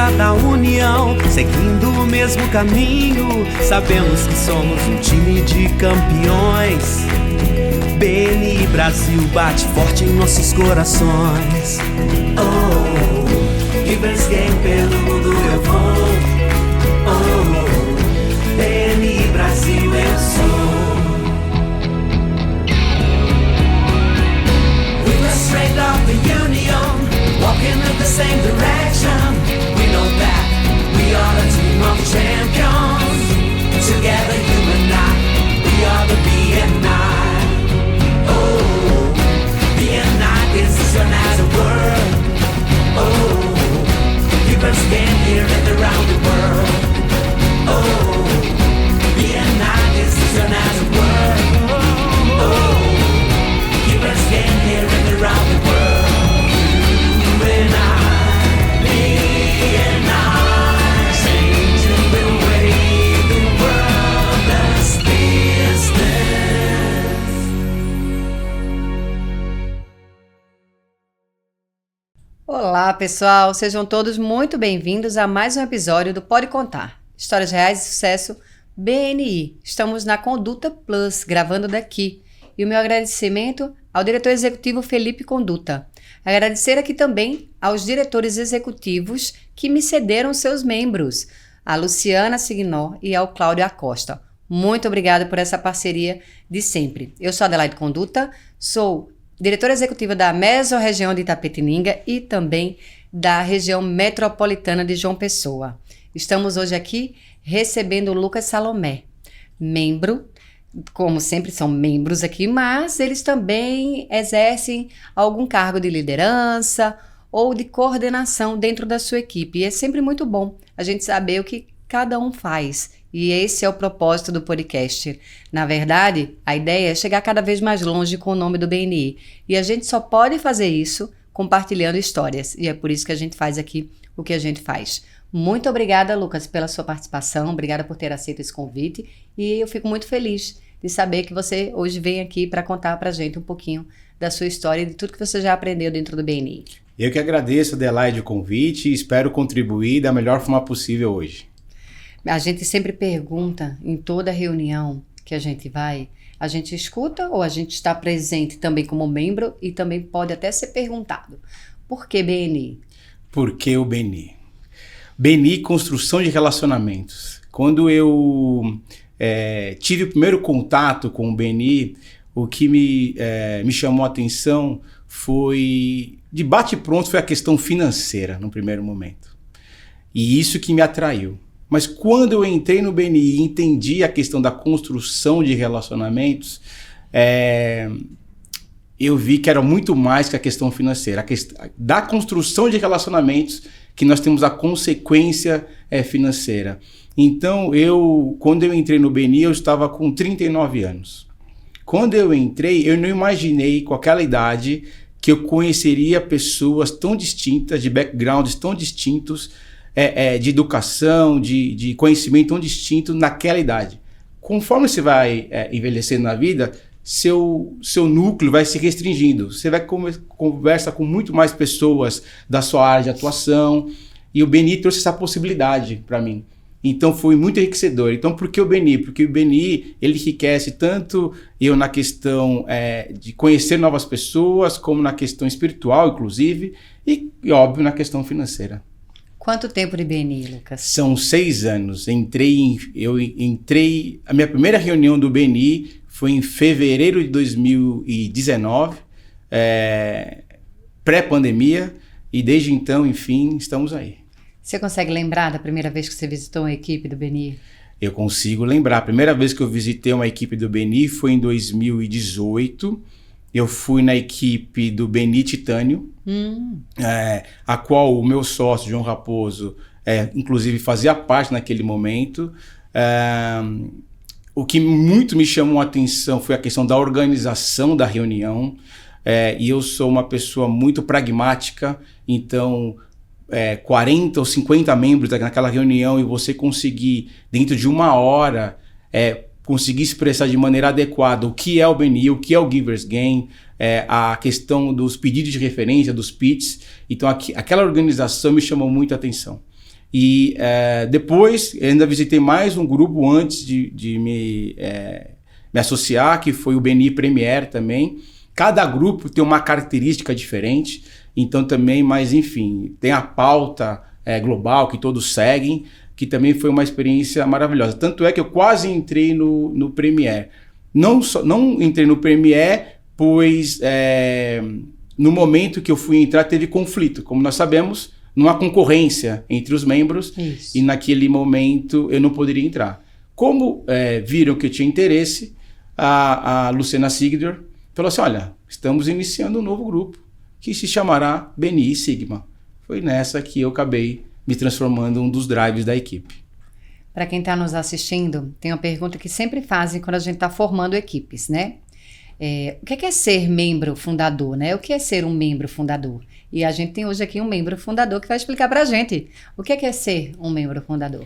força da união, seguindo o mesmo caminho. Sabemos que somos um time de campeões. BNI Brasil bate forte em nossos corações. Oh, Givers Game pelo mundo eu vou. Oh, BNI Brasil eu sou. We were straight off the union, walking in the same direction. We know that we are a team of champions. Together you and I, we are the BNI. Oh, BNI is an as a word. Oh, people stand here and around the world. Oh, BNI is an as a word. Oh, people stand here and around the world. You and I, BNI, changing the way the world does business. Olá pessoal, sejam todos muito bem-vindos a mais um episódio do Pode Contar, Histórias Reais de Sucesso BNI. Estamos na Conduta Plus, gravando daqui. E o meu agradecimento ao diretor executivo Felipe Conduta. Agradecer aqui também aos diretores executivos que me cederam seus membros, a Luciana Signor e ao Cláudio Acosta. Muito obrigada por essa parceria de sempre. Eu sou Adelaide Conduta, sou diretora executiva da Mesorregião de Itapetininga e também da região metropolitana de João Pessoa. Estamos hoje aqui recebendo o Lucas Salomé, membro, como sempre são membros aqui, mas eles também exercem algum cargo de liderança ou de coordenação dentro da sua equipe. E é sempre muito bom a gente saber o que cada um faz. E esse é o propósito do podcast. Na verdade, a ideia é chegar cada vez mais longe com o nome do BNI. E a gente só pode fazer isso compartilhando histórias. E é por isso que a gente faz aqui o que a gente faz. Muito obrigada, Lucas, pela sua participação. Obrigada por ter aceito esse convite. E eu fico muito feliz de saber que você hoje vem aqui para contar para a gente um pouquinho da sua história e de tudo que você já aprendeu dentro do BNI. Eu que agradeço, Adelaide, o convite e espero contribuir da melhor forma possível hoje. A gente sempre pergunta em toda reunião que a gente vai, a gente escuta ou a gente está presente também como membro e também pode até ser perguntado. Por que BNI? Por que o BNI? BNI, construção de relacionamentos. Quando eu tive o primeiro contato com o BNI, o que me chamou a atenção foi, de bate-pronto, foi a questão financeira no primeiro momento. E isso que me atraiu. Mas quando eu entrei no BNI e entendi a questão da construção de relacionamentos, eu vi que era muito mais que a questão financeira. Da construção de relacionamentos que nós temos a consequência financeira. Então, quando eu entrei no BNI, eu estava com 39 anos. Quando eu entrei, eu não imaginei com aquela idade que eu conheceria pessoas tão distintas, de backgrounds tão distintos, de educação, de conhecimento tão distinto naquela idade. Conforme você vai envelhecendo na vida, seu núcleo vai se restringindo. Você vai conversa com muito mais pessoas da sua área de atuação e o BNI trouxe essa possibilidade para mim. Então foi muito enriquecedor. Então por que o BNI? Porque o BNI ele enriquece tanto eu na questão de conhecer novas pessoas, como na questão espiritual, inclusive, e óbvio na questão financeira. Quanto tempo de BNI, Lucas? São 6 anos. Eu entrei, a minha primeira reunião do BNI foi em fevereiro de 2019, pré-pandemia, e desde então, enfim, estamos aí. Você consegue lembrar da primeira vez que você visitou uma equipe do BNI? Eu consigo lembrar. A primeira vez que eu visitei uma equipe do BNI foi em 2018. Eu fui na equipe do BNI Titânio, a qual o meu sócio, João Raposo, inclusive fazia parte naquele momento. O que muito me chamou a atenção foi a questão da organização da reunião. E eu sou uma pessoa muito pragmática, então 40 ou 50 membros naquela reunião e você conseguir, dentro de 1 hora, conseguir expressar de maneira adequada o que é o BNI, o que é o Givers Game, a questão dos pedidos de referência, dos pitches. Então aquela organização me chamou muita atenção. E depois eu ainda visitei mais um grupo antes de me associar, que foi o BNI Premier também. Cada grupo tem uma característica diferente, então também, mas enfim, tem a pauta global que todos seguem, que também foi uma experiência maravilhosa. Tanto é que eu quase entrei no Premier. Não entrei no Premier, pois no momento que eu fui entrar teve conflito. Como nós sabemos, não há concorrência entre os membros. Isso. E naquele momento eu não poderia entrar. Como viram que eu tinha interesse, a Luciana Sigdor falou assim, olha, estamos iniciando um novo grupo que se chamará BNI Sigma. Foi nessa que eu acabei me transformando em um dos drivers da equipe. Para quem está nos assistindo, tem uma pergunta que sempre fazem quando a gente está formando equipes, né? O que é ser membro fundador, né? O que é ser um membro fundador? E a gente tem hoje aqui um membro fundador que vai explicar para a gente o que é ser um membro fundador.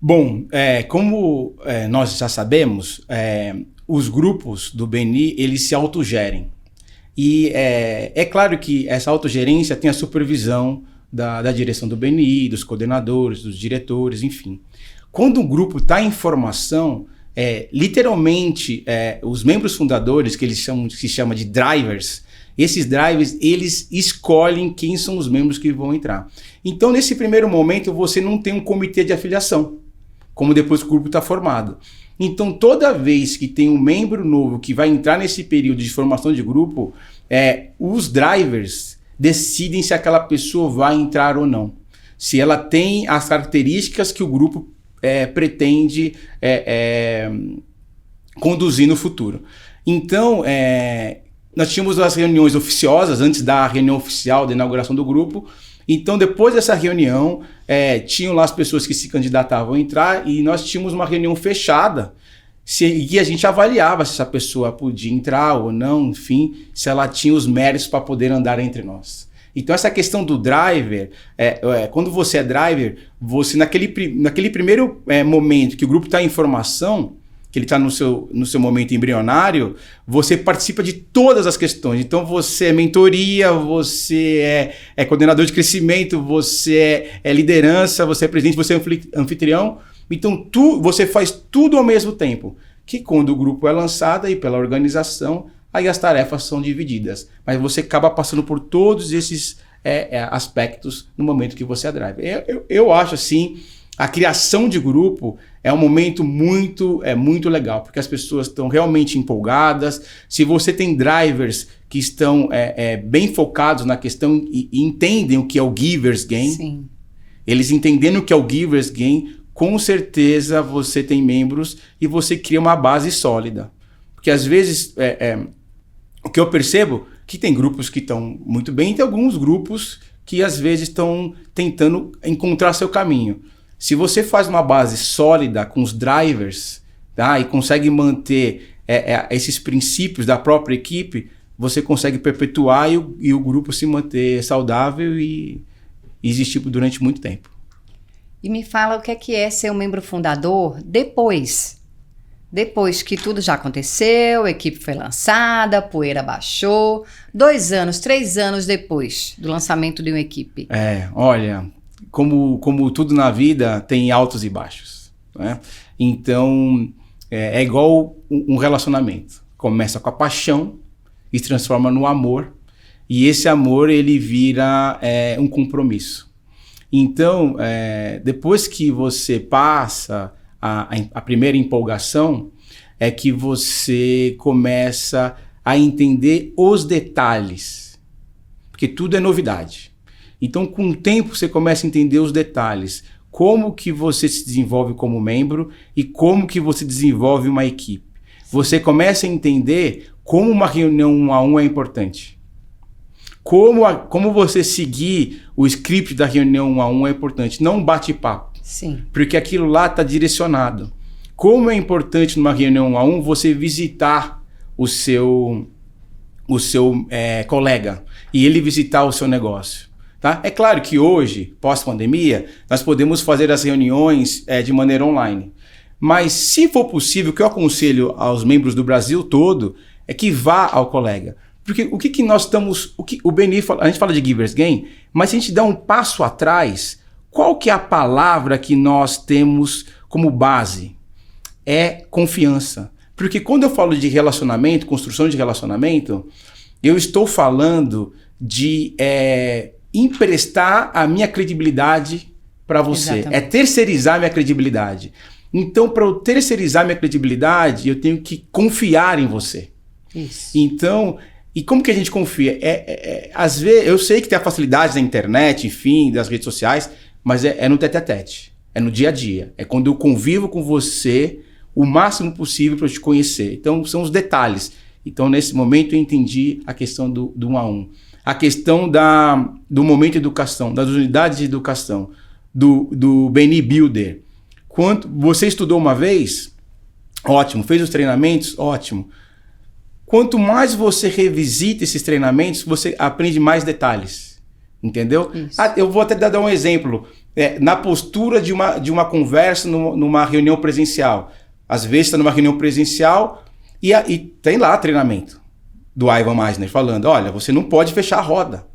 Bom, como nós já sabemos, os grupos do BNI, eles se autogerem. E é claro que essa autogerência tem a supervisão da direção do BNI, dos coordenadores, dos diretores, enfim. Quando um grupo está em formação, literalmente, os membros fundadores, que se chama de drivers, esses drivers, eles escolhem quem são os membros que vão entrar. Então, nesse primeiro momento, você não tem um comitê de afiliação, como depois que o grupo está formado. Então, toda vez que tem um membro novo que vai entrar nesse período de formação de grupo, os drivers decidem se aquela pessoa vai entrar ou não. Se ela tem as características que o grupo pretende conduzir no futuro. Então, nós tínhamos as reuniões oficiosas antes da reunião oficial da inauguração do grupo. Então, depois dessa reunião, tinham lá as pessoas que se candidatavam a entrar e nós tínhamos uma reunião fechada e a gente avaliava se essa pessoa podia entrar ou não, enfim, se ela tinha os méritos para poder andar entre nós. Então, essa questão do driver, quando você é driver, você naquele primeiro momento que o grupo está em formação, que ele está no seu momento embrionário, você participa de todas as questões. Então, você é mentoria, você é coordenador de crescimento, você é liderança, você é presidente, você é anfitrião. Então, você faz tudo ao mesmo tempo. Que quando o grupo é lançado aí pela organização, aí as tarefas são divididas. Mas você acaba passando por todos esses aspectos no momento que você é driver. Eu acho assim, a criação de grupo é um momento muito legal, porque as pessoas estão realmente empolgadas. Se você tem drivers que estão bem focados na questão e entendem o que é o Givers Gain, sim, eles entendendo o que é o Givers Gain, com certeza você tem membros e você cria uma base sólida. Porque às vezes, o que eu percebo que tem grupos que estão muito bem e tem alguns grupos que às vezes estão tentando encontrar seu caminho. Se você faz uma base sólida com os drivers, tá, e consegue manter esses princípios da própria equipe, você consegue perpetuar e o grupo se manter saudável e existir durante muito tempo. E me fala o que é ser um membro fundador depois que tudo já aconteceu, a equipe foi lançada, a poeira baixou, 2 anos, 3 anos depois do lançamento de uma equipe. Olha, como tudo na vida tem altos e baixos, né? Então, é igual um relacionamento. Começa com a paixão e se transforma no amor, e esse amor ele vira um compromisso. Então, depois que você passa a primeira empolgação, é que você começa a entender os detalhes, porque tudo é novidade. Então, com o tempo, você começa a entender os detalhes, como que você se desenvolve como membro e como que você desenvolve uma equipe. Você começa a entender como uma reunião 1 a 1 é importante. Como você seguir o script da reunião 1 a 1 é importante, não um bate-papo. Sim. Porque aquilo lá está direcionado. Como é importante numa reunião 1 a 1 você visitar o seu colega e ele visitar o seu negócio. Tá? É claro que hoje, pós-pandemia, nós podemos fazer as reuniões de maneira online. Mas se for possível, o que eu aconselho aos membros do Brasil todo é que vá ao colega. Porque o que nós estamos... o BNI, a gente fala de Givers Gain, mas se a gente dá um passo atrás, qual que é a palavra que nós temos como base? É confiança. Porque quando eu falo de relacionamento, construção de relacionamento, eu estou falando de emprestar a minha credibilidade para você. Exatamente. É terceirizar a minha credibilidade. Então, para eu terceirizar minha credibilidade, eu tenho que confiar em você. Isso. Então, e como que a gente confia? Às vezes, eu sei que tem a facilidade da internet, enfim, das redes sociais, mas é no tete-a-tete, é no dia a dia. É quando eu convivo com você o máximo possível para eu te conhecer. Então, são os detalhes. Então, nesse momento, eu entendi a questão do 1 a 1. A questão do momento de educação, das unidades de educação, do BNI Builder. Você estudou uma vez? Ótimo. Fez os treinamentos? Ótimo. Quanto mais você revisita esses treinamentos, você aprende mais detalhes. Entendeu? Eu vou até dar um exemplo. Na postura de uma conversa numa reunião presencial. Às vezes está numa reunião presencial e tem lá treinamento do Ivan Misner falando, olha, você não pode fechar a roda.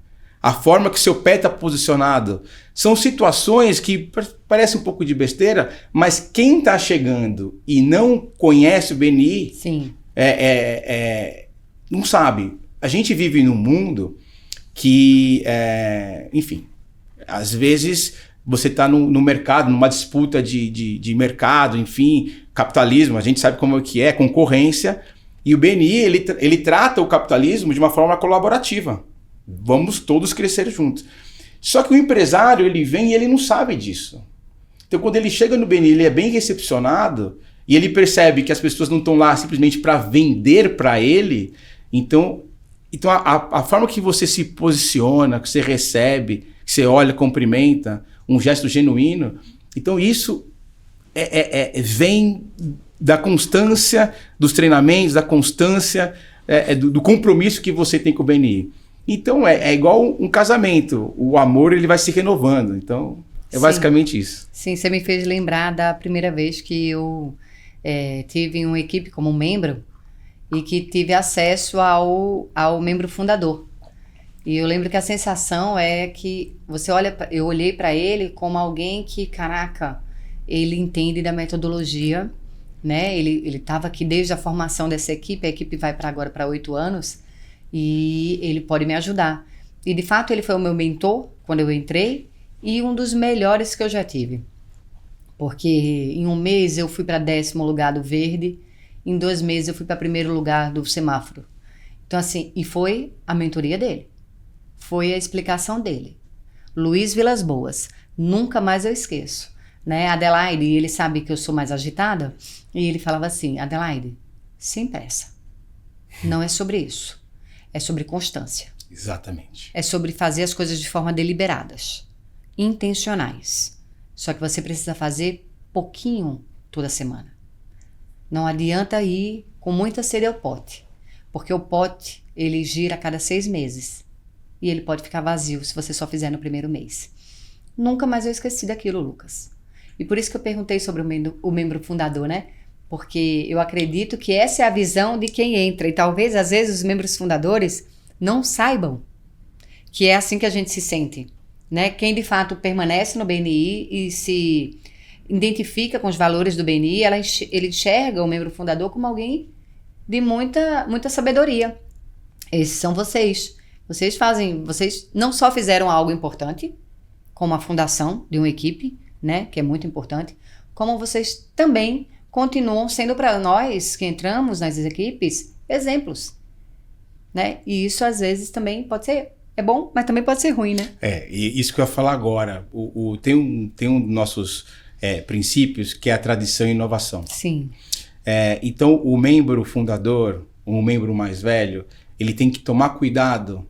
A forma que seu pé está posicionado. São situações que parecem um pouco de besteira, mas quem está chegando e não conhece o BNI, Sim. Não sabe. A gente vive num mundo que, enfim, às vezes você está no mercado, numa disputa de mercado, enfim, capitalismo, a gente sabe como é que é, concorrência, e o BNI, ele trata o capitalismo de uma forma colaborativa. Vamos todos crescer juntos. Só que o empresário, ele vem e ele não sabe disso. Então, quando ele chega no BNI, ele é bem recepcionado e ele percebe que as pessoas não estão lá simplesmente para vender para ele. Então a forma que você se posiciona, que você recebe, que você olha, cumprimenta, um gesto genuíno. Então, isso vem da constância dos treinamentos, da constância do compromisso que você tem com o BNI. Então, é igual um casamento. O amor, ele vai se renovando. Então, é basicamente isso. Sim, você me fez lembrar da primeira vez que eu tive uma equipe como membro e que tive acesso ao membro fundador. E eu lembro que a sensação é que eu olhei para ele como alguém que, caraca, ele entende da metodologia, né? Ele estava aqui desde a formação dessa equipe, a equipe vai agora para 8 anos, e ele pode me ajudar. E de fato ele foi o meu mentor quando eu entrei e um dos melhores que eu já tive. Porque em 1 mês eu fui para 10º lugar do verde, em 2 meses eu fui para 1º lugar do semáforo. Então assim, e foi a mentoria dele. Foi a explicação dele. Luiz Vilas Boas, nunca mais eu esqueço. Né? Adelaide, ele sabe que eu sou mais agitada, e ele falava assim, Adelaide, sem pressa. Não é sobre isso. É sobre constância. Exatamente. É sobre fazer as coisas de forma deliberadas, intencionais. Só que você precisa fazer pouquinho toda semana. Não adianta ir com muita sede ao pote, porque o pote, ele gira a cada 6 meses. E ele pode ficar vazio se você só fizer no 1º mês. Nunca mais eu esqueci daquilo, Lucas. E por isso que eu perguntei sobre o membro fundador, né? Porque eu acredito que essa é a visão de quem entra. E talvez, às vezes, os membros fundadores não saibam que é assim que a gente se sente. Né? Quem, de fato, permanece no BNI e se identifica com os valores do BNI, ele enxerga o membro fundador como alguém de muita sabedoria. Esses são vocês. Vocês não só fizeram algo importante, como a fundação de uma equipe, né, que é muito importante, como vocês também continuam sendo para nós que entramos nas equipes exemplos, né? E isso às vezes também pode ser bom, mas também pode ser ruim, né? E isso que eu ia falar agora. Tem um dos nossos princípios que é a tradição e inovação. Sim. Então o membro fundador, o membro mais velho, ele tem que tomar cuidado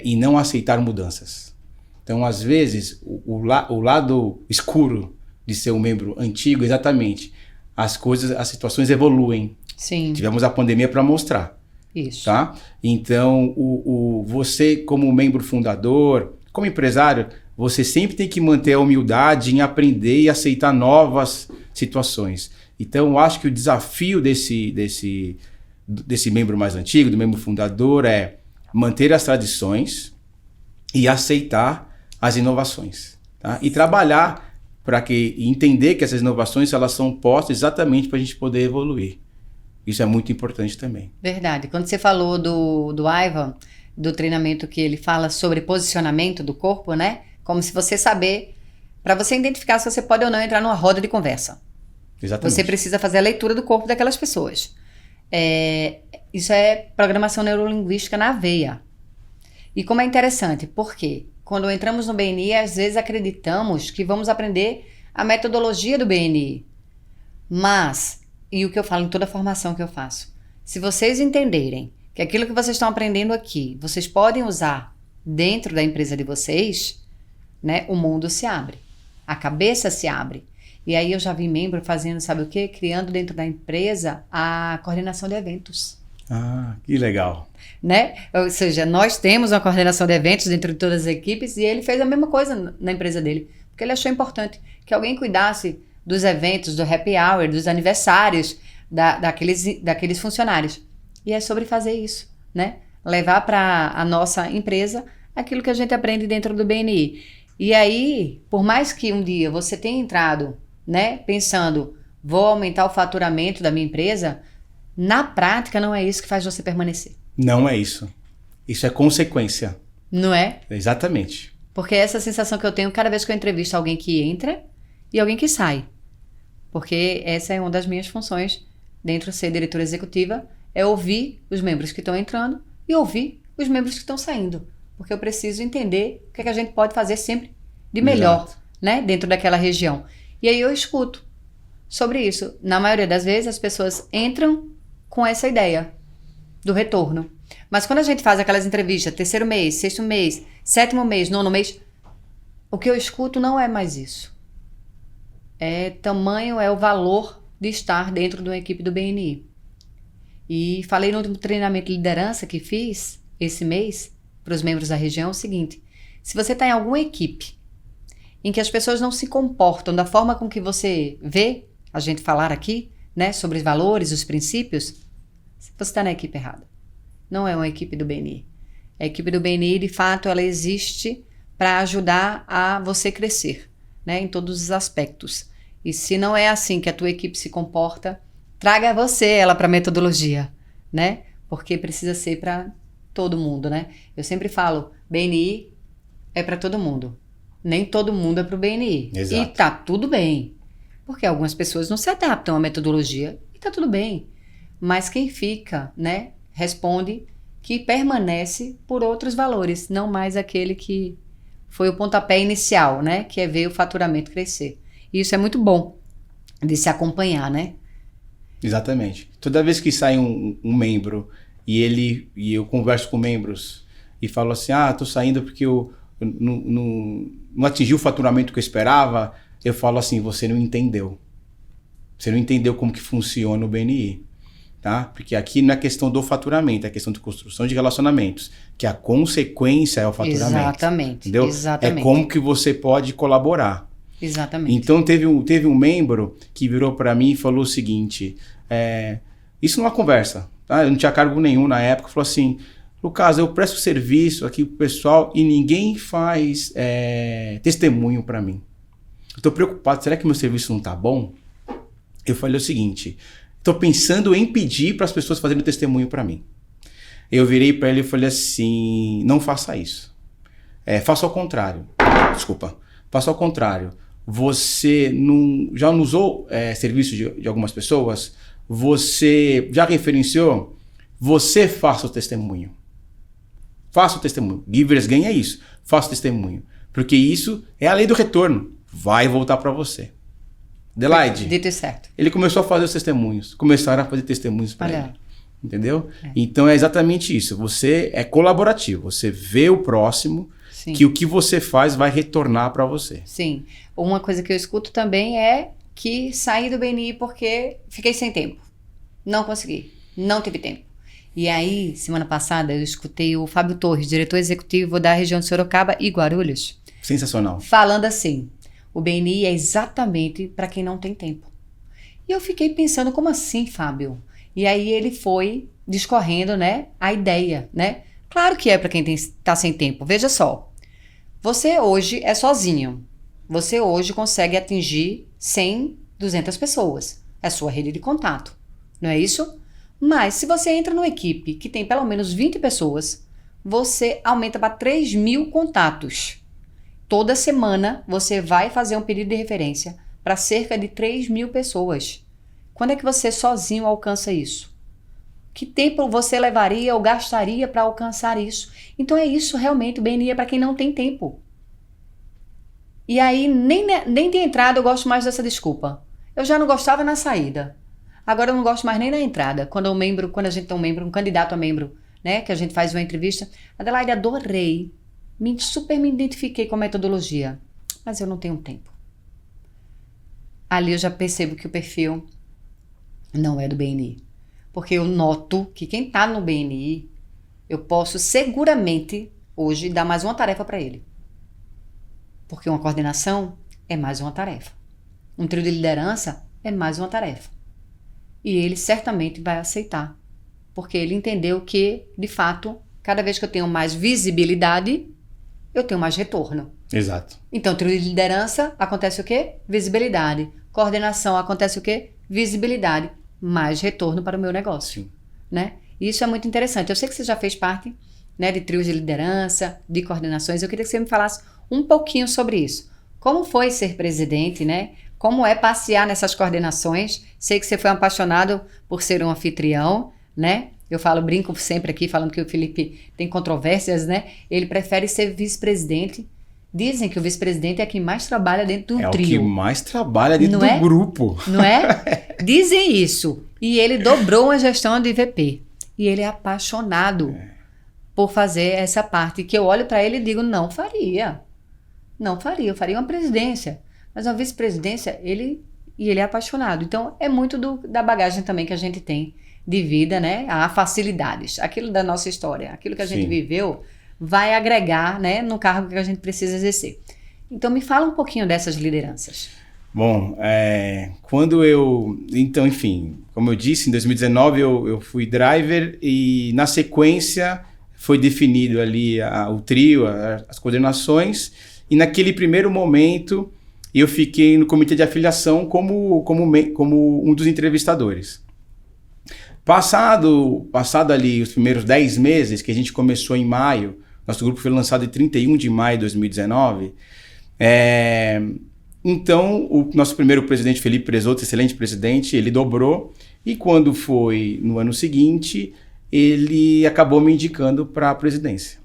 e não aceitar mudanças. Então, às vezes, o lado escuro de ser um membro antigo, exatamente, as situações evoluem. Sim. Tivemos a pandemia para mostrar. Isso. Tá? Então, você como membro fundador, como empresário, você sempre tem que manter a humildade em aprender e aceitar novas situações. Então, eu acho que o desafio desse membro mais antigo, do membro fundador, é manter as tradições e aceitar as inovações. tá? E trabalhar para que entender que essas inovações elas são postas exatamente para a gente poder evoluir. Isso é muito importante também. Verdade. Quando você falou do Ivan, do treinamento que ele fala sobre posicionamento do corpo, né? Como se você saber, para você identificar se você pode ou não entrar numa roda de conversa. Exatamente. Você precisa fazer a leitura do corpo daquelas pessoas. Isso é programação neurolinguística na veia. E como é interessante, porque quando entramos no BNI, às vezes acreditamos que vamos aprender a metodologia do BNI. Mas, e o que eu falo em toda a formação que eu faço, se vocês entenderem que aquilo que vocês estão aprendendo aqui, vocês podem usar dentro da empresa de vocês, né, o mundo se abre, a cabeça se abre. E aí eu já vi membro fazendo, sabe o quê? Criando dentro da empresa a coordenação de eventos. Ah, que legal. Né? Ou seja, nós temos uma coordenação de eventos dentro de todas as equipes e ele fez a mesma coisa na empresa dele, porque ele achou importante que alguém cuidasse dos eventos, do happy hour, dos aniversários daqueles funcionários. E é sobre fazer isso, né? Levar para a nossa empresa aquilo que a gente aprende dentro do BNI. E aí, por mais que um dia você tenha entrado, né, pensando, vou aumentar o faturamento da minha empresa, na prática não é isso que faz você permanecer. Não é isso. Isso é consequência. Não é? Exatamente. Porque é essa sensação que eu tenho cada vez que eu entrevisto alguém que entra e alguém que sai. Porque essa é uma das minhas funções dentro de ser diretora executiva, é ouvir os membros que estão entrando e ouvir os membros que estão saindo. Porque eu preciso entender o que a gente pode fazer sempre de melhor, né, dentro daquela região. E aí eu escuto sobre isso. Na maioria das vezes as pessoas entram com essa ideia do retorno. Mas quando a gente faz aquelas entrevistas, 3º mês, 6º mês, 7º mês, 9º mês, o que eu escuto não é mais isso. É o valor de estar dentro de uma equipe do BNI. E falei no último treinamento de liderança que fiz esse mês para os membros da região o seguinte: se você está em alguma equipe em que as pessoas não se comportam da forma com que você vê a gente falar aqui, né, sobre os valores, os princípios, você está na equipe errada. Não é uma equipe do BNI. A equipe do BNI, de fato, ela existe para ajudar a você crescer, né, em todos os aspectos. E se não é assim que a tua equipe se comporta, traga você ela para a metodologia, né? Porque precisa ser para todo mundo, né? Eu sempre falo, BNI é para todo mundo. Nem todo mundo é para o BNI. Exato. E tá tudo bem. Porque algumas pessoas não se adaptam à metodologia e tá tudo bem. Mas quem fica, né, responde que permanece por outros valores, não mais aquele que foi o pontapé inicial, né? Que é ver o faturamento crescer. E isso é muito bom de se acompanhar, né? Exatamente. Toda vez que sai um membro e eu converso com membros e falo assim, tô saindo porque eu não atingi o faturamento que eu esperava, eu falo assim, você não entendeu. Você não entendeu como que funciona o BNI. Tá? Porque aqui não é questão do faturamento, é questão de construção de relacionamentos, que a consequência é o faturamento. Exatamente. Entendeu? Exatamente. É como que você pode colaborar. Exatamente. Então teve um membro que virou para mim e falou o seguinte, isso numa conversa, tá? Eu não tinha cargo nenhum na época, falou assim, Lucas, eu presto serviço aqui pro pessoal e ninguém faz testemunho para mim. Eu tô preocupado, será que meu serviço não tá bom? Eu falei o seguinte, tô pensando em pedir para as pessoas fazerem testemunho para mim. Eu virei para ele e falei assim, não faça isso. Faça ao contrário. Desculpa. Faça ao contrário. Você já não usou serviço de algumas pessoas? Você já referenciou? Você faça o testemunho. Faça o testemunho. Givers ganha isso. Faça o testemunho. Porque isso é a lei do retorno. Vai voltar para você. Adelaide. Dito e certo. Ele começou a fazer os testemunhos. Começaram a fazer testemunhos para ele. Entendeu? Então é exatamente isso. Você é colaborativo. Você vê o próximo. Sim. Que o que você faz vai retornar para você. Sim. Uma coisa que eu escuto também é que saí do BNI porque fiquei sem tempo. Não consegui. Não tive tempo. E aí, semana passada, eu escutei o Fábio Torres, diretor executivo da região de Sorocaba e Guarulhos. Sensacional. Falando assim, o BNI é exatamente para quem não tem tempo. E eu fiquei pensando, como assim, Fábio? E aí ele foi discorrendo, né, a ideia, né? Claro que é para quem tá sem tempo. Veja só. Você hoje é sozinho. Você hoje consegue atingir 100, 200 pessoas. É a sua rede de contato, não é isso? Mas se você entra numa equipe que tem pelo menos 20 pessoas, você aumenta para 3.000 contatos. Toda semana você vai fazer um pedido de referência para cerca de 3.000 pessoas. Quando é que você sozinho alcança isso? Que tempo você levaria ou gastaria para alcançar isso? Então é isso realmente, o BNI é para quem não tem tempo. E aí, nem de entrada eu gosto mais dessa desculpa. Eu já não gostava na saída. Agora eu não gosto mais nem na entrada. Quando a gente tem um membro, um candidato a membro, né, que a gente faz uma entrevista. Adelaide, adorei. Super me identifiquei com a metodologia. Mas eu não tenho tempo. Ali eu já percebo que o perfil não é do BNI. Porque eu noto que quem está no BNI, eu posso seguramente hoje dar mais uma tarefa para ele. Porque uma coordenação é mais uma tarefa. Um trio de liderança é mais uma tarefa. E ele certamente vai aceitar. Porque ele entendeu que, de fato, cada vez que eu tenho mais visibilidade, eu tenho mais retorno. Exato. Então, trio de liderança, acontece o quê? Visibilidade. Coordenação, acontece o quê? Visibilidade. Mais retorno para o meu negócio. Sim. Né? E isso é muito interessante. Eu sei que você já fez parte, né, de trios de liderança, de coordenações. Eu queria que você me falasse um pouquinho sobre isso. Como foi ser presidente, né? Como é passear nessas coordenações? Sei que você foi apaixonado por ser um anfitrião, né? Eu brinco sempre aqui, falando que o Felipe tem controvérsias, né? Ele prefere ser vice-presidente. Dizem que o vice-presidente é quem mais trabalha dentro do trio. É o que mais trabalha dentro do grupo. Não é? Dizem isso. E ele dobrou uma gestão de VP. E ele é apaixonado por fazer essa parte. Que eu olho para ele e digo, não faria. Não faria. Eu faria uma presidência. Mas uma vice-presidência, ele é apaixonado. Então, é muito da bagagem também que a gente tem de vida, né? Há facilidades. Aquilo da nossa história, aquilo que a gente viveu, vai agregar, né, no cargo que a gente precisa exercer. Então, me fala um pouquinho dessas lideranças. Bom, Então, enfim, como eu disse, em 2019 eu fui driver e, na sequência, foi definido ali o trio, as coordenações, e naquele primeiro momento eu fiquei no comitê de afiliação como um dos entrevistadores. Passado ali os primeiros 10 meses, que a gente começou em maio, nosso grupo foi lançado em 31 de maio de 2019, então o nosso primeiro presidente, Felipe Presoto, excelente presidente, ele dobrou, e quando foi no ano seguinte, ele acabou me indicando para a presidência.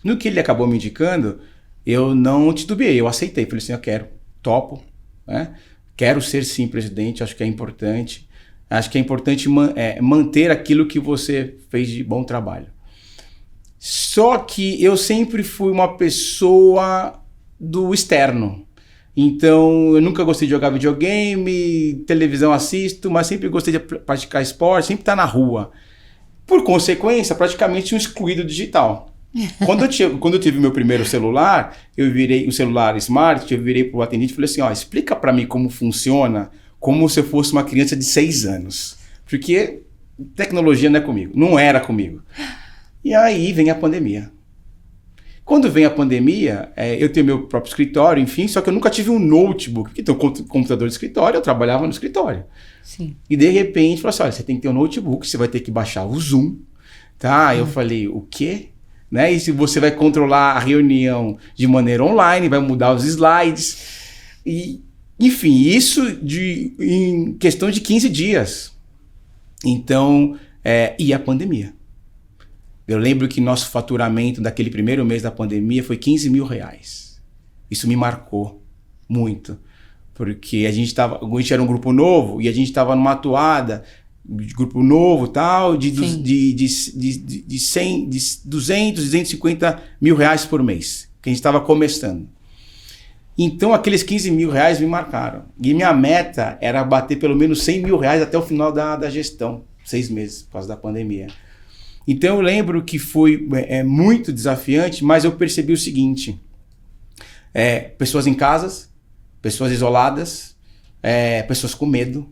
No que ele acabou me indicando, eu não titubeei, eu aceitei, falei assim, eu quero, topo, né? Quero ser sim presidente, acho que é importante. Acho que é importante manter aquilo que você fez de bom trabalho. Só que eu sempre fui uma pessoa do externo. Então, eu nunca gostei de jogar videogame, televisão assisto, mas sempre gostei de praticar esporte, sempre estar na rua. Por consequência, praticamente um excluído digital. Quando eu tive o meu primeiro celular, eu virei o celular smart, eu virei para o atendente e falei assim, explica para mim como funciona, como se eu fosse uma criança de 6 anos. Porque tecnologia não é comigo, não era comigo. E aí vem a pandemia. Quando vem a pandemia, eu tenho meu próprio escritório, enfim, só que eu nunca tive um notebook, porque tem um computador de escritório, eu trabalhava no escritório. Sim. E de repente, falou assim, olha, você tem que ter um notebook, você vai ter que baixar o Zoom, tá? Eu falei, o quê? Né? E se você vai controlar a reunião de maneira online, vai mudar os slides, e, enfim, isso em questão de 15 dias. Então, e a pandemia. Eu lembro que nosso faturamento daquele primeiro mês da pandemia foi R$15 mil. Isso me marcou muito, porque a gente era um grupo novo e a gente estava numa atuada de grupo novo tal, de 100, de 200, 250 mil reais por mês, que a gente estava começando. Então aqueles R$15 mil me marcaram. E minha meta era bater pelo menos R$100 mil até o final da gestão, 6 meses, por causa da pandemia. Então eu lembro que foi muito desafiante, mas eu percebi o seguinte, pessoas em casas, pessoas isoladas, pessoas com medo,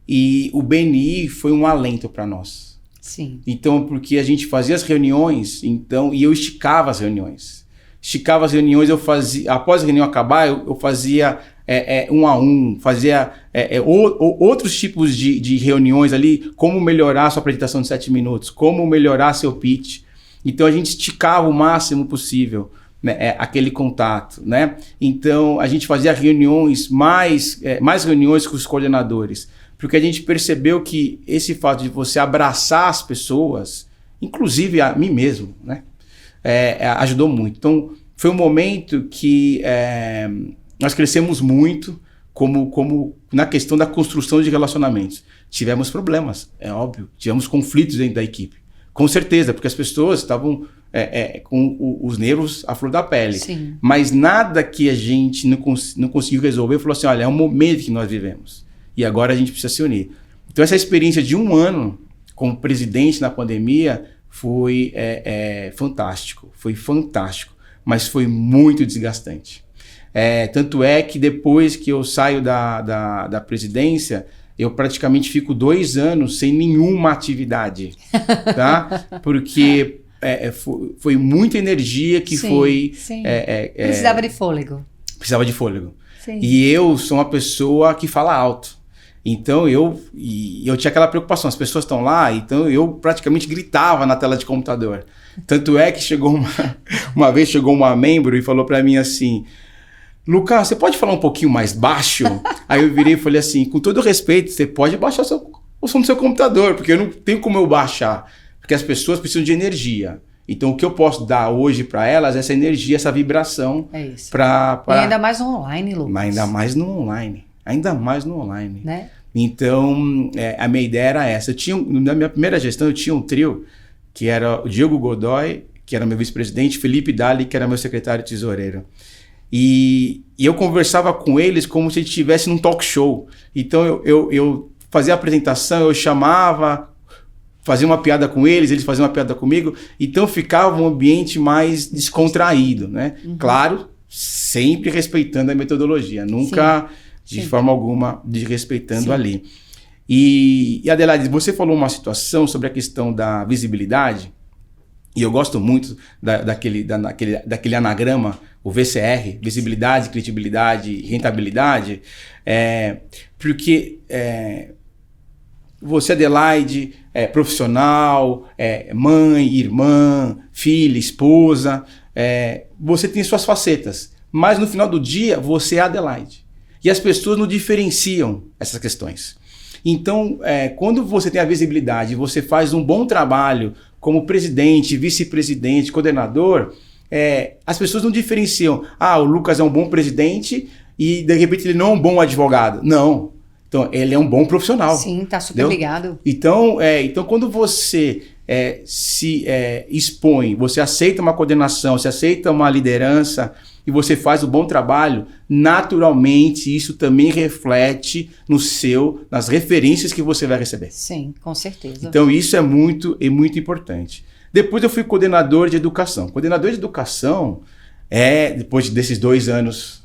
e o BNI foi um alento para nós. Sim. Então, porque a gente fazia as reuniões, e eu esticava as reuniões. esticava as reuniões, eu fazia, após a reunião acabar, eu fazia 1 a 1, fazia outros tipos de reuniões ali, como melhorar a sua apresentação de 7 minutos, como melhorar seu pitch. Então a gente esticava o máximo possível, né, aquele contato, né? Então a gente fazia reuniões, mais reuniões com os coordenadores, porque a gente percebeu que esse fato de você abraçar as pessoas, inclusive a mim mesmo, né, ajudou muito. Então foi um momento que nós crescemos muito como na questão da construção de relacionamentos. Tivemos problemas, é óbvio, tivemos conflitos dentro da equipe. Com certeza, porque as pessoas estavam com os nervos à flor da pele. Sim. Mas nada que a gente não conseguiu resolver, falou assim, olha, é um momento que nós vivemos. E agora a gente precisa se unir. Então essa experiência de 1 ano como presidente na pandemia foi fantástico. Foi fantástico, mas foi muito desgastante. Tanto é que depois que eu saio da presidência, eu praticamente fico 2 anos sem nenhuma atividade, tá? Porque foi muita energia que sim, foi... Sim. Precisava de fôlego. Precisava de fôlego. Sim. E eu sou uma pessoa que fala alto. Então eu tinha aquela preocupação, as pessoas estão lá, então eu praticamente gritava na tela de computador. Tanto é que uma vez chegou uma membro e falou para mim assim... Lucas, você pode falar um pouquinho mais baixo? Aí eu virei e falei assim, com todo respeito, você pode baixar o som do seu computador, porque eu não tenho como eu baixar, porque as pessoas precisam de energia. Então o que eu posso dar hoje para elas é essa energia, essa vibração. É isso. E ainda mais no online, Lucas. Mas ainda mais no online. Né? Então a minha ideia era essa. Na minha primeira gestão eu tinha um trio, que era o Diego Godoy, que era meu vice-presidente, Felipe Dali, que era meu secretário tesoureiro. E eu conversava com eles como se a gente estivesse num talk show. Então eu fazia a apresentação, eu chamava, fazia uma piada com eles, eles faziam uma piada comigo. Então ficava um ambiente mais descontraído, né? Uhum. Claro, sempre respeitando a metodologia, nunca de forma alguma desrespeitando ali. E Adelaide, você falou uma situação sobre a questão da visibilidade, e eu gosto muito daquele anagrama, o VCR, visibilidade, credibilidade e rentabilidade, porque você, Adelaide, é profissional, mãe, irmã, filha, esposa, você tem suas facetas, mas no final do dia você é Adelaide. E as pessoas não diferenciam essas questões. Então, quando você tem a visibilidade, você faz um bom trabalho como presidente, vice-presidente, coordenador, as pessoas não diferenciam. O Lucas é um bom presidente e, de repente, ele não é um bom advogado. Não. Então, ele é um bom profissional. Sim, tá super ligado. Então, quando você se expõe, você aceita uma coordenação, você aceita uma liderança e você faz um bom trabalho, naturalmente isso também reflete nas referências que você vai receber. Sim, com certeza. Então isso é muito importante. Depois eu fui coordenador de educação. Coordenador de educação depois desses 2 anos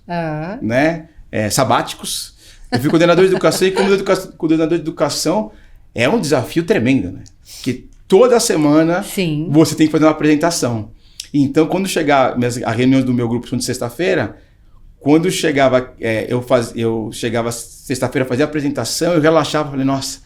sabáticos, eu fui coordenador de educação e como coordenador de educação é um desafio tremendo, né? Porque toda semana você tem que fazer uma apresentação. Então, quando chegar a reunião do meu grupo de sexta-feira, quando chegava, eu chegava sexta-feira a fazer a apresentação, eu relaxava, falei, nossa,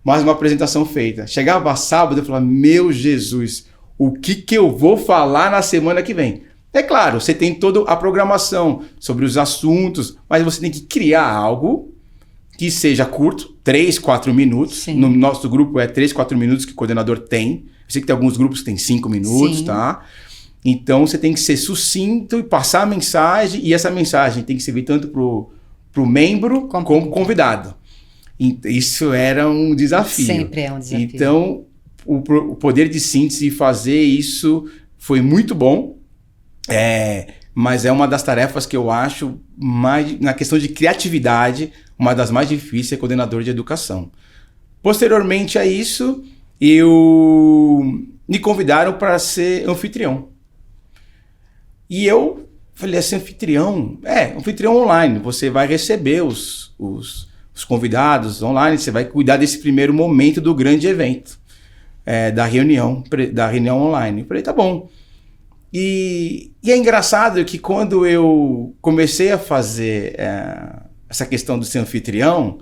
mais uma apresentação feita. Chegava sábado, eu falava, meu Jesus, o que eu vou falar na semana que vem? É claro, você tem toda a programação sobre os assuntos, mas você tem que criar algo que seja curto, 3, 4 minutos. Sim. No nosso grupo 3, 4 minutos que o coordenador tem. Eu sei que tem alguns grupos que tem 5 minutos, tá? Então, você tem que ser sucinto e passar a mensagem, e essa mensagem tem que servir tanto para o membro como convidado. Isso era um desafio. Sempre é um desafio. Então, o poder de síntese e fazer isso foi muito bom, mas é uma das tarefas que eu acho, mais na questão de criatividade, uma das mais difíceis é coordenador de educação. Posteriormente a isso, me convidaram para ser anfitrião. E eu falei assim, anfitrião online, você vai receber os convidados online, você vai cuidar desse primeiro momento do grande evento, da reunião online. Eu falei, tá bom. E é engraçado que quando eu comecei a fazer essa questão do ser anfitrião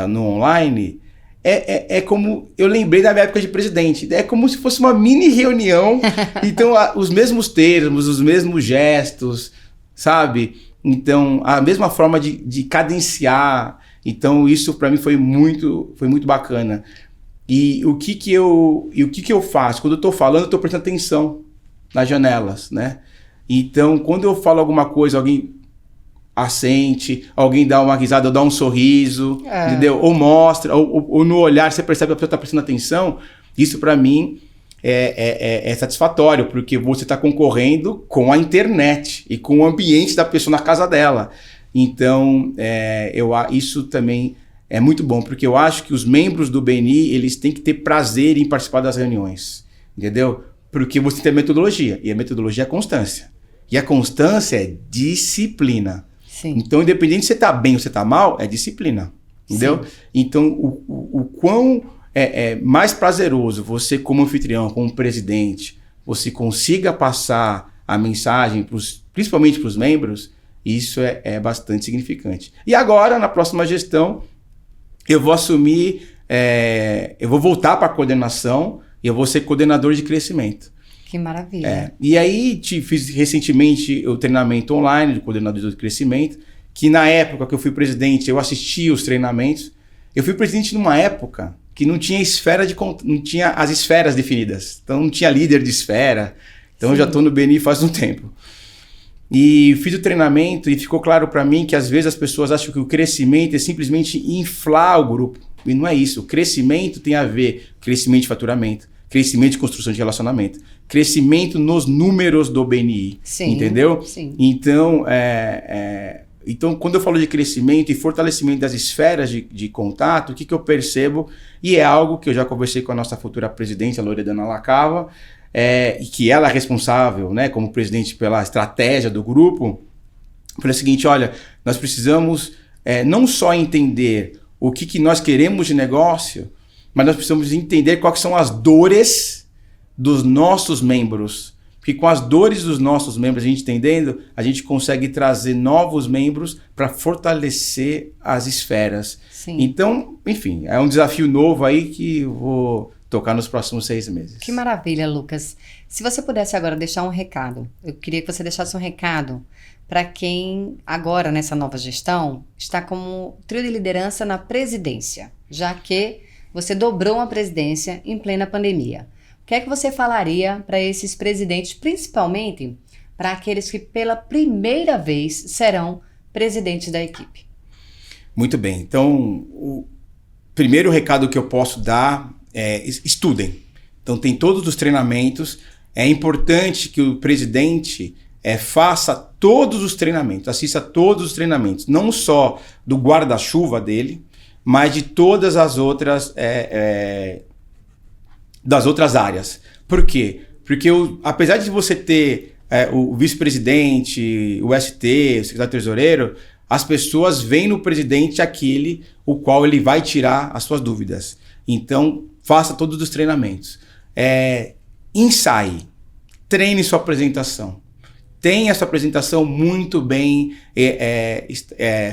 no online, é como eu lembrei da minha época de presidente. É como se fosse uma mini reunião. Então, os mesmos termos, os mesmos gestos, sabe? Então, a mesma forma de cadenciar. Então, isso para mim foi muito bacana. E o que eu faço? Quando eu estou falando, eu estou prestando atenção nas janelas, né? Então, quando eu falo alguma coisa, alguém assente, alguém dá uma risada, ou dá um sorriso, entendeu? Ou mostra, ou no olhar você percebe que a pessoa está prestando atenção. Isso para mim é satisfatório, porque você está concorrendo com a internet e com o ambiente da pessoa na casa dela. Então, isso também é muito bom, porque eu acho que os membros do BNI, eles têm que ter prazer em participar das reuniões, entendeu? Porque você tem a metodologia, e a metodologia é a constância. E a constância é disciplina. Sim. Então, independente se você está bem ou você está mal, é disciplina, entendeu? Sim. Então, o quão mais prazeroso você, como anfitrião, como presidente, você consiga passar a mensagem, principalmente para os membros, isso é bastante significante. E agora, na próxima gestão, eu vou assumir, eu vou voltar para a coordenação e eu vou ser coordenador de crescimento. Que maravilha. E aí fiz recentemente o treinamento online de coordenador de crescimento, que na época que eu fui presidente, eu assisti os treinamentos. Eu fui presidente numa época que não tinha não tinha as esferas definidas. Então não tinha líder de esfera. Então eu já estou no BNI faz um tempo. E fiz o treinamento e ficou claro para mim que às vezes as pessoas acham que o crescimento é simplesmente inflar o grupo. E não é isso. O crescimento tem a ver com crescimento de faturamento, crescimento de construção de relacionamento, crescimento nos números do BNI. Sim, entendeu? Sim. Então, então, quando eu falo de crescimento e fortalecimento das esferas de contato, o que eu percebo, e é algo que eu já conversei com a nossa futura presidente, a Loredana Lacava, e que ela é responsável, né, como presidente pela estratégia do grupo, foi o seguinte: olha, nós precisamos não só entender o que nós queremos de negócio, mas nós precisamos entender quais são as dores dos nossos membros. Porque com as dores dos nossos membros, a gente entendendo, a gente consegue trazer novos membros para fortalecer as esferas. Sim. Então, enfim, é um desafio novo aí que eu vou tocar nos próximos 6 meses. Que maravilha, Lucas. Se você pudesse agora deixar um recado, eu queria que você deixasse um recado para quem agora, nessa nova gestão, está como trio de liderança na presidência, já que você dobrou a presidência em plena pandemia. O que é que você falaria para esses presidentes, principalmente para aqueles que pela primeira vez serão presidentes da equipe? Muito bem. Então, o primeiro recado que eu posso dar é: estudem. Então, tem todos os treinamentos. É importante que o presidente faça todos os treinamentos, assista todos os treinamentos, não só do guarda-chuva dele, mas de todas as outras das outras áreas. Por quê? Porque apesar de você ter o vice-presidente, o ST, o secretário-tesoureiro, as pessoas veem no presidente aquele o qual ele vai tirar as suas dúvidas. Então, faça todos os treinamentos. Ensaie, treine sua apresentação. Tenha sua apresentação muito bem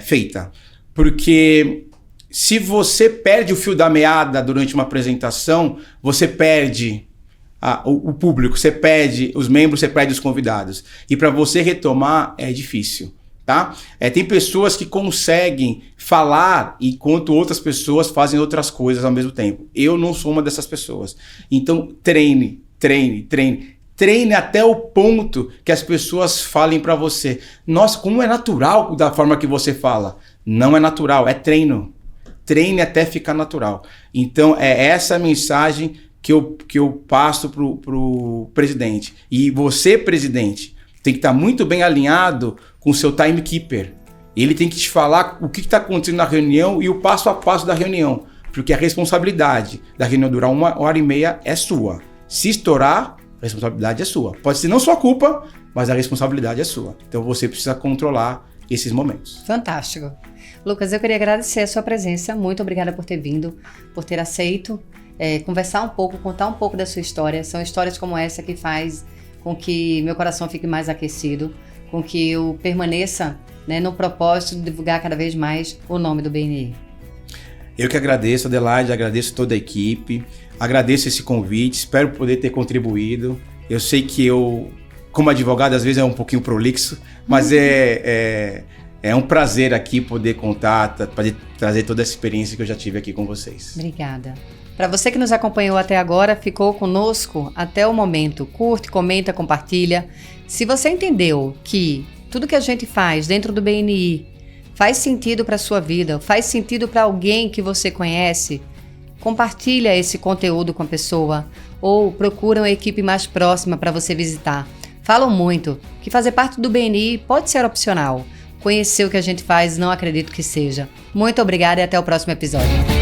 feita. Porque se você perde o fio da meada durante uma apresentação, você perde o público, você perde os membros, você perde os convidados. E para você retomar é difícil, tá? Tem pessoas que conseguem falar enquanto outras pessoas fazem outras coisas ao mesmo tempo. Eu não sou uma dessas pessoas. Então treine. Treine até o ponto que as pessoas falem para você: nossa, como é natural da forma que você fala. Não é natural, é treino. Treine até ficar natural. Então, é essa mensagem que eu passo pro presidente. E você, presidente, tem que estar muito bem alinhado com o seu timekeeper. Ele tem que te falar o que está acontecendo na reunião e o passo a passo da reunião. Porque a responsabilidade da reunião durar 1h30 é sua. Se estourar, a responsabilidade é sua. Pode ser não sua culpa, mas a responsabilidade é sua. Então, você precisa controlar esses momentos. Fantástico. Lucas, eu queria agradecer a sua presença. Muito obrigada por ter vindo, por ter aceito conversar um pouco, contar um pouco da sua história. São histórias como essa que faz com que meu coração fique mais aquecido, com que eu permaneça, né, no propósito de divulgar cada vez mais o nome do BNI. Eu que agradeço, Adelaide, agradeço toda a equipe, agradeço esse convite, espero poder ter contribuído. Eu sei que eu, como advogado, às vezes é um pouquinho prolixo, mas é um prazer aqui poder contar, poder trazer toda essa experiência que eu já tive aqui com vocês. Obrigada. Para você que nos acompanhou até agora, ficou conosco até o momento, curte, comenta, compartilha. Se você entendeu que tudo que a gente faz dentro do BNI faz sentido para a sua vida, faz sentido para alguém que você conhece, compartilha esse conteúdo com a pessoa ou procura uma equipe mais próxima para você visitar. Falam muito que fazer parte do BNI pode ser opcional. Conhecer o que a gente faz, não acredito que seja. Muito obrigada e até o próximo episódio.